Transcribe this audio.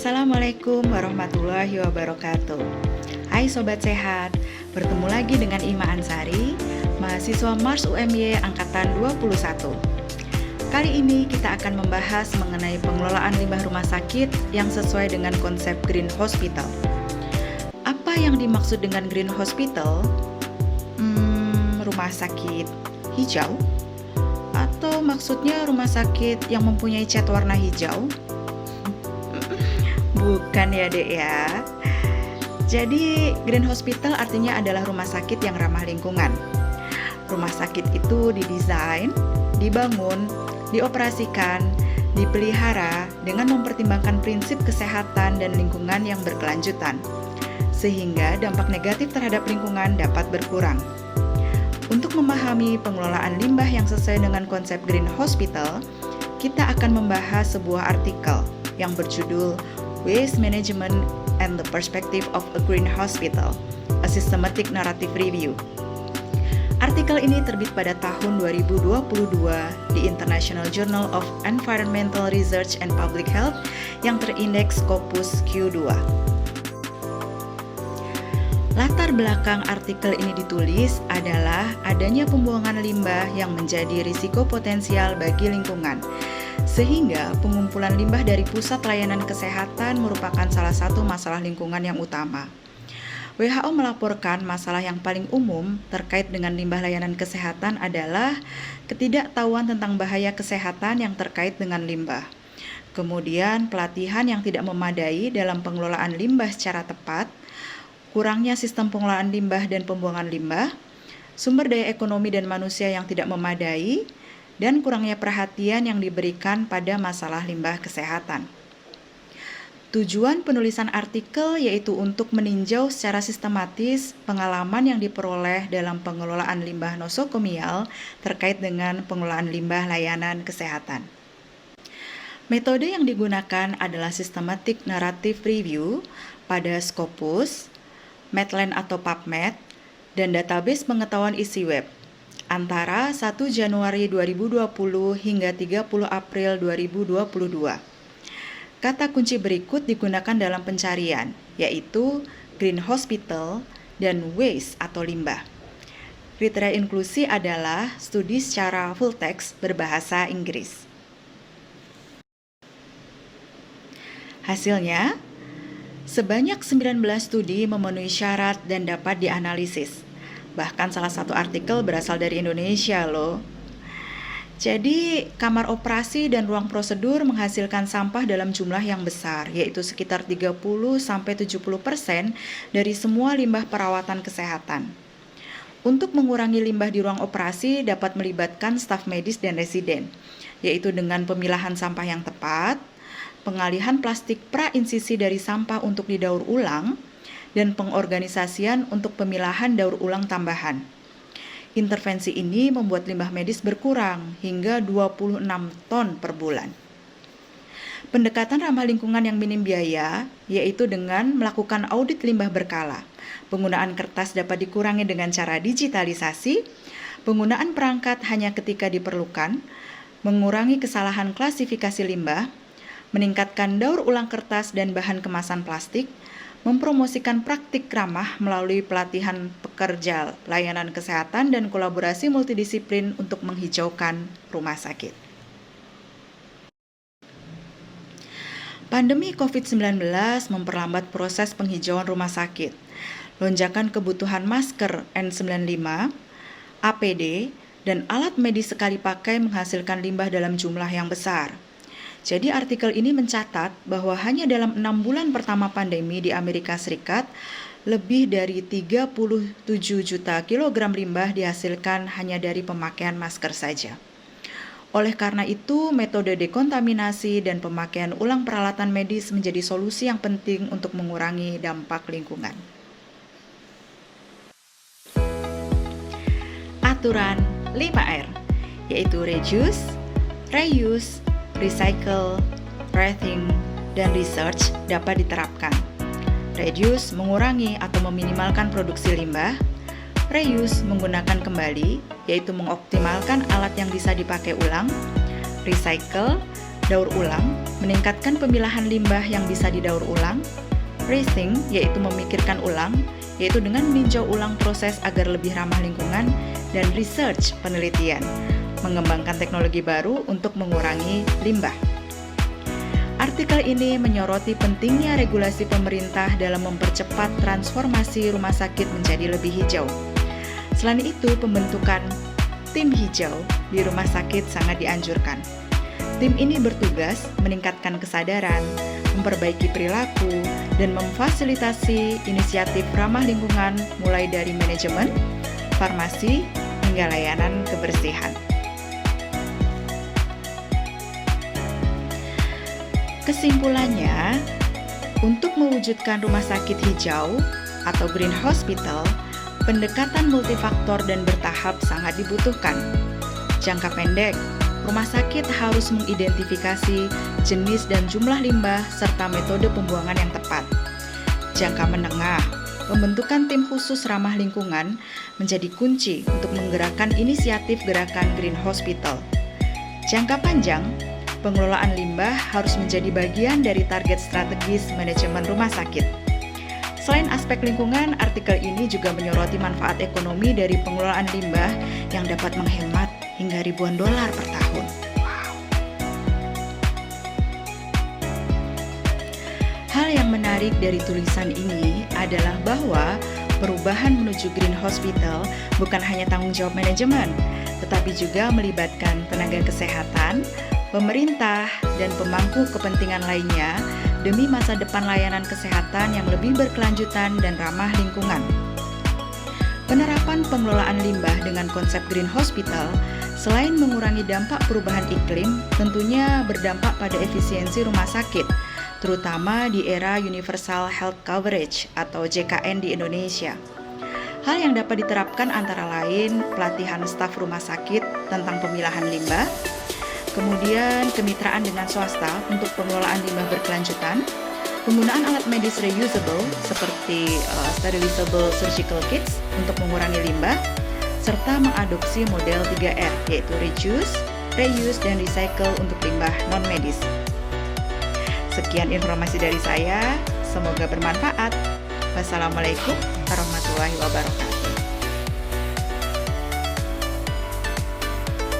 Assalamualaikum warahmatullahi wabarakatuh. Hai Sobat Sehat, bertemu lagi dengan Ima Ansari, mahasiswa Mars UMY Angkatan 21. Kali ini kita akan membahas mengenai pengelolaan limbah rumah sakit yang sesuai dengan konsep Green Hospital. Apa yang dimaksud dengan Green Hospital? Rumah sakit hijau? Atau maksudnya rumah sakit yang mempunyai cat warna hijau? Bukan ya dek ya. Jadi Green Hospital artinya adalah rumah sakit yang ramah lingkungan. Rumah sakit itu didesain, dibangun, dioperasikan, dipelihara dengan mempertimbangkan prinsip kesehatan dan lingkungan yang berkelanjutan, sehingga dampak negatif terhadap lingkungan dapat berkurang. Untuk memahami pengelolaan limbah yang sesuai dengan konsep Green Hospital, kita akan membahas sebuah artikel yang berjudul Waste Management and the Perspective of a Green Hospital, a Systematic Narrative Review. Artikel ini terbit pada tahun 2022 di International Journal of Environmental Research and Public Health yang terindeks Scopus Q2. Latar belakang artikel ini ditulis adalah adanya pembuangan limbah yang menjadi risiko potensial bagi lingkungan, sehingga pengumpulan limbah dari pusat layanan kesehatan merupakan salah satu masalah lingkungan yang utama. WHO melaporkan masalah yang paling umum terkait dengan limbah layanan kesehatan adalah ketidaktahuan tentang bahaya kesehatan yang terkait dengan limbah. Kemudian pelatihan yang tidak memadai dalam pengelolaan limbah secara tepat, kurangnya sistem pengelolaan limbah dan pembuangan limbah, sumber daya ekonomi dan manusia yang tidak memadai, dan kurangnya perhatian yang diberikan pada masalah limbah kesehatan. Tujuan penulisan artikel yaitu untuk meninjau secara sistematis pengalaman yang diperoleh dalam pengelolaan limbah nosokomial terkait dengan pengelolaan limbah layanan kesehatan. Metode yang digunakan adalah Systematic Narrative Review pada Scopus, Medline atau PubMed, dan database pengetahuan isi web antara 1 Januari 2020 hingga 30 April 2022. Kata kunci berikut digunakan dalam pencarian, yaitu Green Hospital dan Waste atau limbah. Kriteria inklusi adalah studi secara full text berbahasa Inggris. Hasilnya, sebanyak 19 studi memenuhi syarat dan dapat dianalisis. Bahkan salah satu artikel berasal dari Indonesia loh. Jadi, kamar operasi dan ruang prosedur menghasilkan sampah dalam jumlah yang besar, yaitu sekitar 30-70% dari semua limbah perawatan kesehatan. Untuk mengurangi limbah di ruang operasi dapat melibatkan staf medis dan residen, yaitu dengan pemilahan sampah yang tepat, pengalihan plastik pra-insisi dari sampah untuk didaur ulang, dan pengorganisasian untuk pemilahan daur ulang tambahan. Intervensi ini membuat limbah medis berkurang hingga 26 ton per bulan. Pendekatan ramah lingkungan yang minim biaya, yaitu dengan melakukan audit limbah berkala. Penggunaan kertas dapat dikurangi dengan cara digitalisasi, penggunaan perangkat hanya ketika diperlukan, mengurangi kesalahan klasifikasi limbah, meningkatkan daur ulang kertas dan bahan kemasan plastik, mempromosikan praktik ramah melalui pelatihan pekerja layanan kesehatan dan kolaborasi multidisiplin untuk menghijaukan rumah sakit. Pandemi COVID-19 memperlambat proses penghijauan rumah sakit. Lonjakan kebutuhan masker N95, APD, dan alat medis sekali pakai menghasilkan limbah dalam jumlah yang besar. Jadi artikel ini mencatat bahwa hanya dalam 6 bulan pertama pandemi di Amerika Serikat, lebih dari 37 juta kilogram limbah dihasilkan hanya dari pemakaian masker saja. Oleh karena itu, metode dekontaminasi dan pemakaian ulang peralatan medis menjadi solusi yang penting untuk mengurangi dampak lingkungan. Aturan 5R, yaitu reduce, reuse, recycle, rethink, dan research dapat diterapkan. Reduce mengurangi atau meminimalkan produksi limbah. Reuse menggunakan kembali, yaitu mengoptimalkan alat yang bisa dipakai ulang. Recycle Daur ulang, meningkatkan pemilahan limbah yang bisa didaur ulang. Rethink, yaitu memikirkan ulang, yaitu dengan meninjau ulang proses agar lebih ramah lingkungan. Dan research, penelitian, mengembangkan teknologi baru untuk mengurangi limbah. Artikel ini menyoroti pentingnya regulasi pemerintah dalam mempercepat transformasi rumah sakit menjadi lebih hijau. Selain itu, pembentukan tim hijau di rumah sakit sangat dianjurkan. Tim ini bertugas meningkatkan kesadaran, memperbaiki perilaku, dan memfasilitasi inisiatif ramah lingkungan mulai dari manajemen, farmasi, hingga layanan kebersihan. Kesimpulannya, untuk mewujudkan rumah sakit hijau atau green hospital, pendekatan multifaktor dan bertahap sangat dibutuhkan. Jangka pendek, rumah sakit harus mengidentifikasi jenis dan jumlah limbah serta metode pembuangan yang tepat. Jangka menengah, pembentukan tim khusus ramah lingkungan menjadi kunci untuk menggerakkan inisiatif gerakan Green Hospital. Jangka panjang, pengelolaan limbah harus menjadi bagian dari target strategis manajemen rumah sakit. Selain aspek lingkungan, artikel ini juga menyoroti manfaat ekonomi dari pengelolaan limbah yang dapat menghemat hingga ribuan dolar per tahun. Hal yang menarik dari tulisan ini adalah bahwa perubahan menuju Green Hospital bukan hanya tanggung jawab manajemen, tetapi juga melibatkan tenaga kesehatan, pemerintah, dan pemangku kepentingan lainnya demi masa depan layanan kesehatan yang lebih berkelanjutan dan ramah lingkungan. Penerapan pengelolaan limbah dengan konsep Green Hospital selain mengurangi dampak perubahan iklim, tentunya berdampak pada efisiensi rumah sakit, terutama di era Universal Health Coverage atau JKN di Indonesia. Hal yang dapat diterapkan antara lain pelatihan staf rumah sakit tentang pemilahan limbah, kemudian kemitraan dengan swasta untuk pengelolaan limbah berkelanjutan, penggunaan alat medis reusable seperti sterilizable surgical kits untuk mengurangi limbah, serta mengadopsi model 3R yaitu reduce, reuse, dan recycle untuk limbah non-medis. Sekian informasi dari saya, semoga bermanfaat. Wassalamualaikum warahmatullahi wabarakatuh.